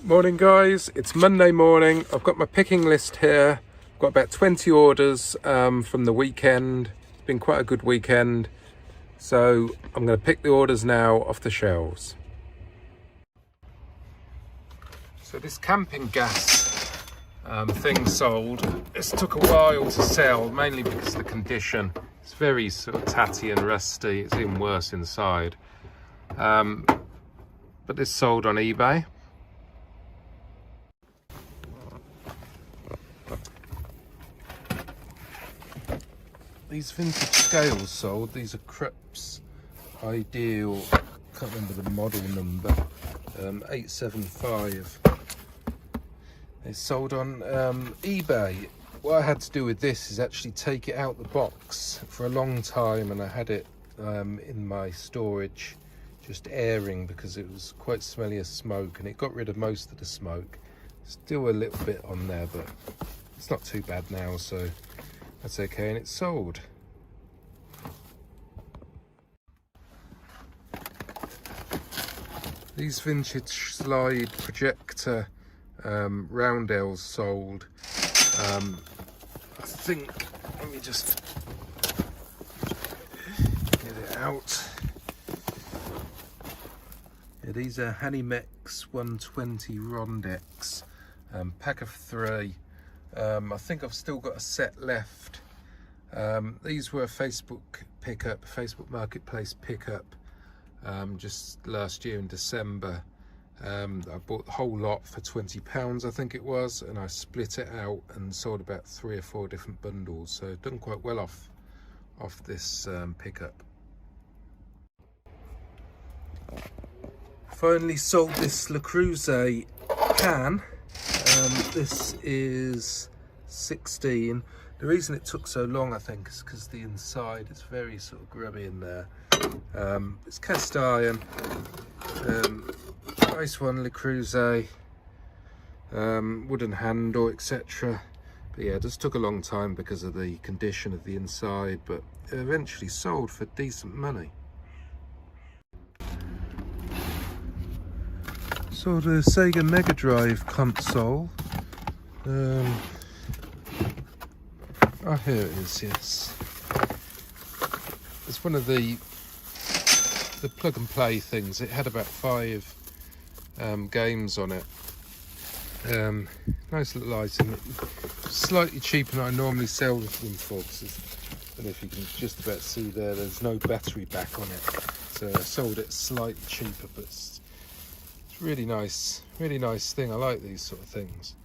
Morning guys, it's Monday morning. I've got my picking list here. I've got about 20 orders from the weekend. It's been quite a good weekend. So I'm going to pick the orders now off the shelves. So this camping gas thing sold. This took a while to sell, mainly because of the condition. It's very sort of tatty and rusty. It's even worse inside. But this sold on eBay. These vintage scales sold. These are Krupp's Ideal, can't remember the model number, 875. They sold on eBay. What I had to do with this is actually take it out the box for a long time, and I had it in my storage just airing because it was quite smelly of smoke, and it got rid of most of the smoke. Still a little bit on there, but it's not too bad now, so that's okay, and it's sold. These vintage slide projector roundels sold. I think, let me just get it out. Yeah, these are Hanimex 120 Rondex, pack of 3. I think I've still got a set left. These were a Facebook Marketplace pickup just last year in December. I bought the whole lot for £20, I think it was, and I split it out and sold about 3 or 4 different bundles. So done quite well off this pickup. Finally sold this Le Creuset can. This is 16. The reason it took so long, I think, is because the inside is very sort of grubby in there. It's cast iron. Nice one, Le Creuset. Wooden handle, etc. But yeah, it just took a long time because of the condition of the inside, but it eventually sold for decent money. So the Sega Mega Drive console. Oh, here it is. Yes, it's one of the plug and play things. It had about 5 games on it. Nice little item. Slightly cheaper than I normally sell them for. I don't know if you can just about see there. There's no battery back on it. So I sold it slightly cheaper, but it's really nice thing. I like these sort of things.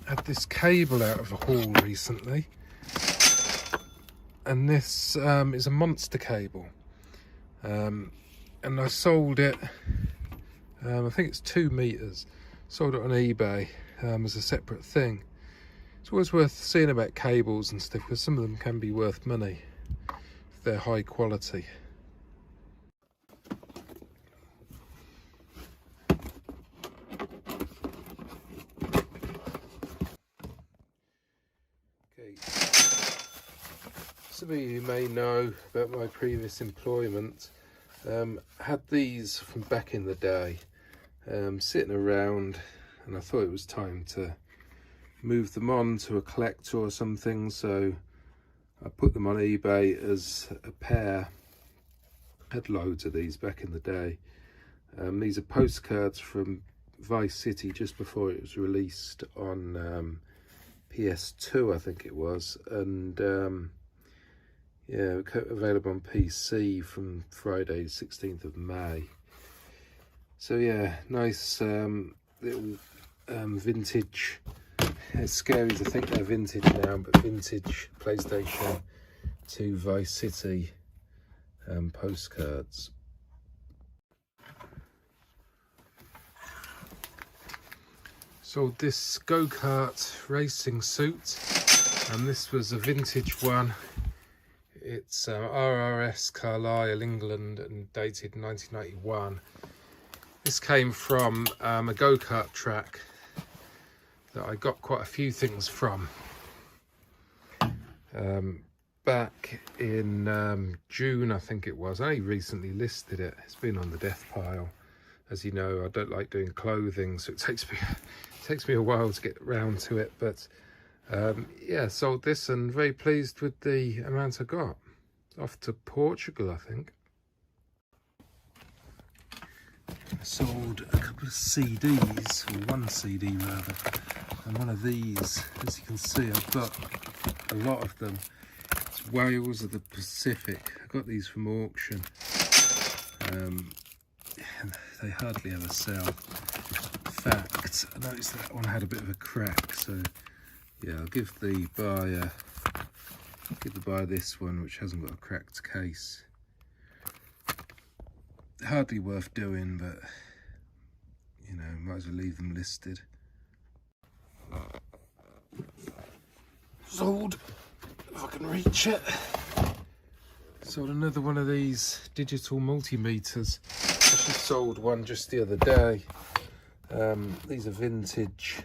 Had this cable out of a haul recently, and this is a monster cable, and I sold it. I think it's 2 meters. Sold it on eBay as a separate thing. It's always worth seeing about cables and stuff, because some of them can be worth money. They're high quality. Okay. Some of you may know about my previous employment. Had these from back in the day sitting around, and I thought it was time to move them on to a collector or something, so I put them on eBay as a pair. Had loads of these back in the day. These are postcards from Vice City just before it was released on PS2, I think it was, and yeah, available on PC from Friday 16th of May. So yeah, nice little vintage. It's scary to think they're vintage now, but vintage PlayStation 2 Vice City postcards. Sold this go-kart racing suit, and this was a vintage one. It's RRS Carlisle, England, and dated 1991. This came from a go-kart track that I got quite a few things from. back in June, I think it was. I only recently listed it. It's been on the death pile. As you know, I don't like doing clothing, so it takes me a while to get round to it. But yeah, sold this and very pleased with the amount I got. Off to Portugal, I think. I sold a couple of CDs, or one CD rather, and one of these. As you can see, I've got a lot of them. It's Whales of the Pacific. I got these from auction. They hardly ever sell. In fact, I noticed that one had a bit of a crack, so yeah, I'll give the buyer this one, which hasn't got a cracked case. Hardly worth doing, but you know, might as well leave them listed. Sold, if I can reach it. Sold another one of these digital multimeters. Actually sold one just the other day. These are vintage.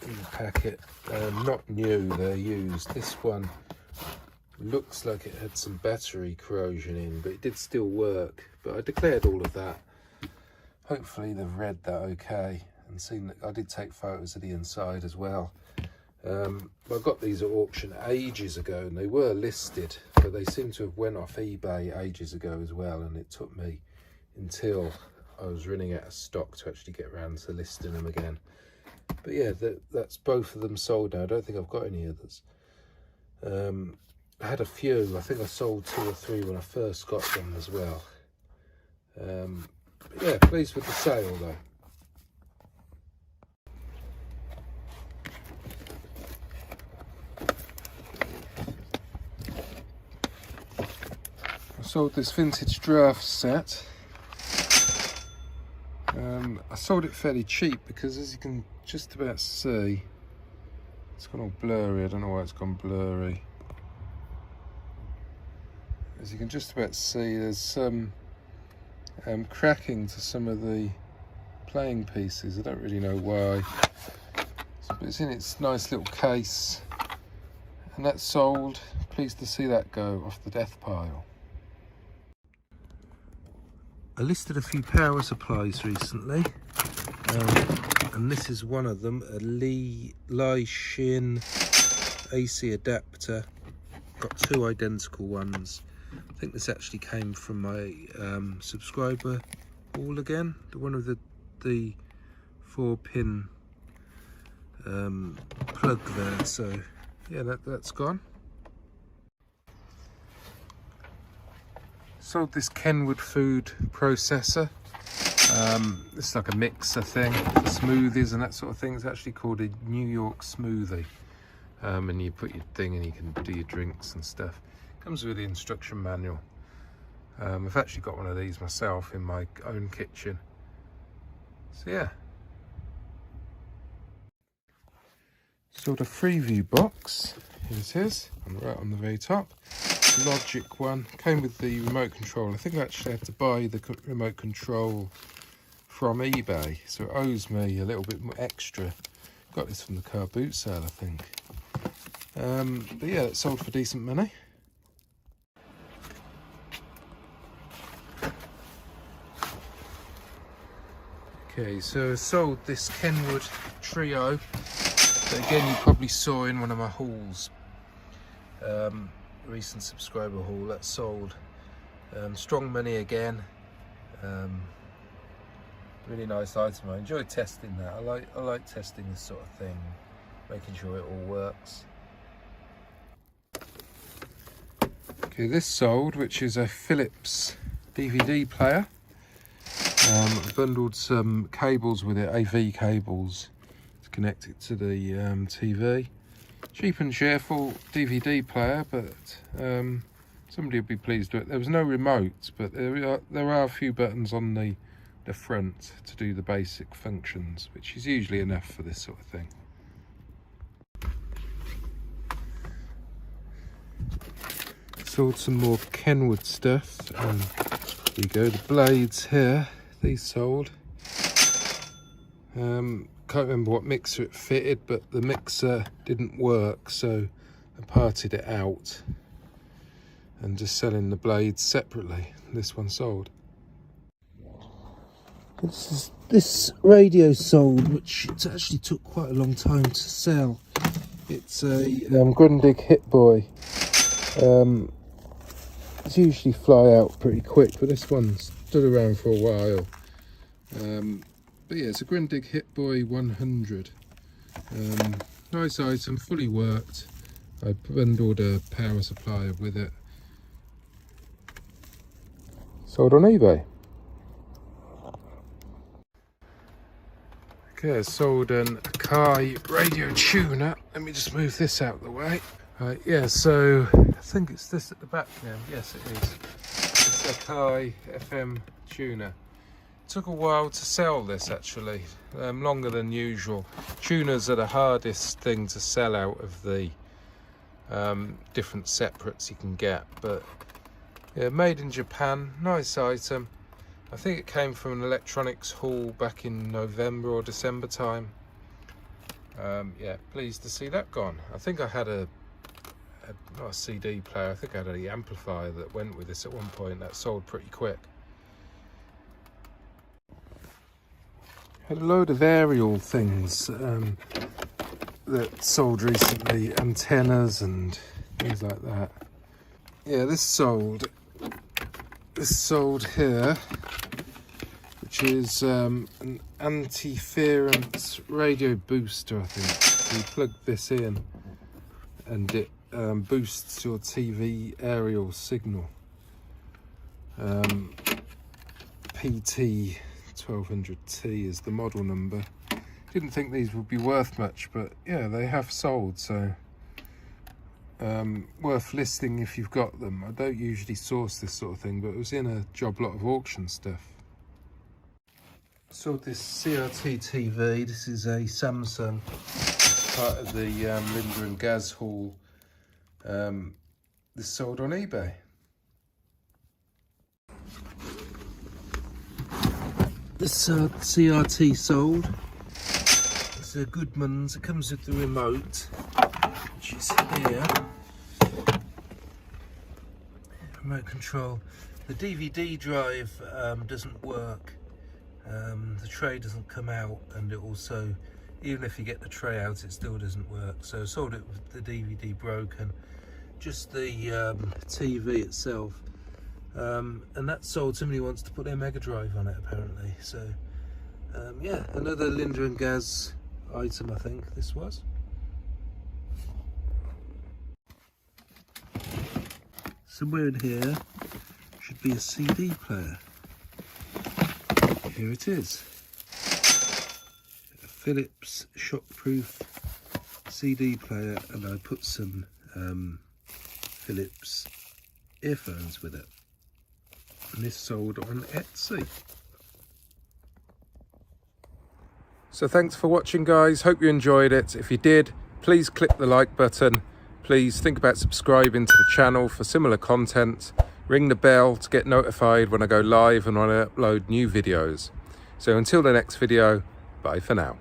In the packet, not new, they're used. This one looks like it had some battery corrosion in, but it did still work. But I declared all of that. Hopefully they've read that okay and seen that I did take photos of the inside as well. I got these at auction ages ago and they were listed, but they seem to have went off eBay ages ago as well, and it took me until I was running out of stock to actually get around to listing them again. But yeah, that's both of them sold now. I don't think I've got any others. I had a few. I think I sold 2 or 3 when I first got them as well. But yeah, pleased with the sale though. I sold this vintage draft set. I sold it fairly cheap because, as you can just about see, it's gone all blurry. I don't know why it's gone blurry. As you can just about see, there's some cracking to some of the playing pieces. I don't really know why. But it's in its nice little case, and that's sold. Pleased to see that go off the death pile. I listed a few power supplies recently, and this is one of them, a Shin AC adapter. Got 2 identical ones. I think this actually came from my subscriber haul again, the one with the 4-pin plug there. So yeah, that's gone. Sold this Kenwood food processor. It's like a mixer thing for smoothies and that sort of thing. It's actually called a New York smoothie, and you put your thing and you can do your drinks and stuff. Comes with the instruction manual. I've actually got one of these myself in my own kitchen. So yeah. Sold a Freeview box. Here it is, right on the very top. Logic one. Came with the remote control. I think I actually had to buy the remote control from eBay, so it owes me a little bit more extra. Got this from the car boot sale, I think. But yeah, it sold for decent money. Okay, so I sold this Kenwood Trio that again you probably saw in one of my hauls, recent subscriber haul. That sold. Strong money again. Really nice item. I enjoy testing that. I like testing this sort of thing, making sure it all works. Okay, this sold, which is a Philips DVD player. Bundled some cables with it, AV cables, to connect it to the TV. Cheap and cheerful DVD player, but somebody would be pleased with it. There was no remote, but there are a few buttons on the front to do the basic functions, which is usually enough for this sort of thing. Sold some more Kenwood stuff. There you go, the blades here, these sold. can't remember what mixer it fitted, but the mixer didn't work, so I parted it out and just selling the blades separately. This one sold. This radio sold, which it actually took quite a long time to sell. It's a Grundig Hit Boy. It's usually fly out pretty quick, but this one stood around for a while. But yeah, it's a Grundig Hit Boy 100. Nice item, fully worked. I bundled a power supply with it. Sold on eBay. Okay, I sold an Akai radio tuner. Let me just move this out of the way. Right, yeah, so I think it's this at the back now. Yes, it is. It's Akai FM tuner. Took a while to sell this actually, longer than usual. Tuners are the hardest thing to sell out of the different separates you can get, but yeah, made in Japan, nice item. I think it came from an electronics haul back in November or December time. Yeah, pleased to see that gone. I think I had not a CD player, I think I had an amplifier that went with this at one point. That sold pretty quick. Had a load of aerial things that sold recently, antennas and things like that. Yeah, this sold here, which is an anti-interference radio booster, I think. So you plug this in and it boosts your TV aerial signal. PT 1200T is the model number. Didn't think these would be worth much, but yeah, they have sold, so worth listing if you've got them. I don't usually source this sort of thing, but it was in a job lot of auction stuff. Sold this CRT TV. This is a Samsung, part of the Linda and Gaz haul. This sold on eBay. This CRT sold. It's a Goodman's. It comes with the remote, which is here. Remote control. The DVD drive doesn't work. The tray doesn't come out, and it also, even if you get the tray out, it still doesn't work. So I sold it with the DVD broken. Just the TV itself. And that sold. Somebody wants to put their Mega Drive on it apparently. So yeah, another Linda and Gaz item, I think this was. Somewhere in here should be a CD player. Here it is. A Philips shockproof CD player, and I put some Philips earphones with it. And this sold on Etsy. So thanks for watching, guys. Hope you enjoyed it. If you did, please click the like button. Please think about subscribing to the channel for similar content. Ring the bell to get notified when I go live and when I upload new videos. So until the next video, bye for now.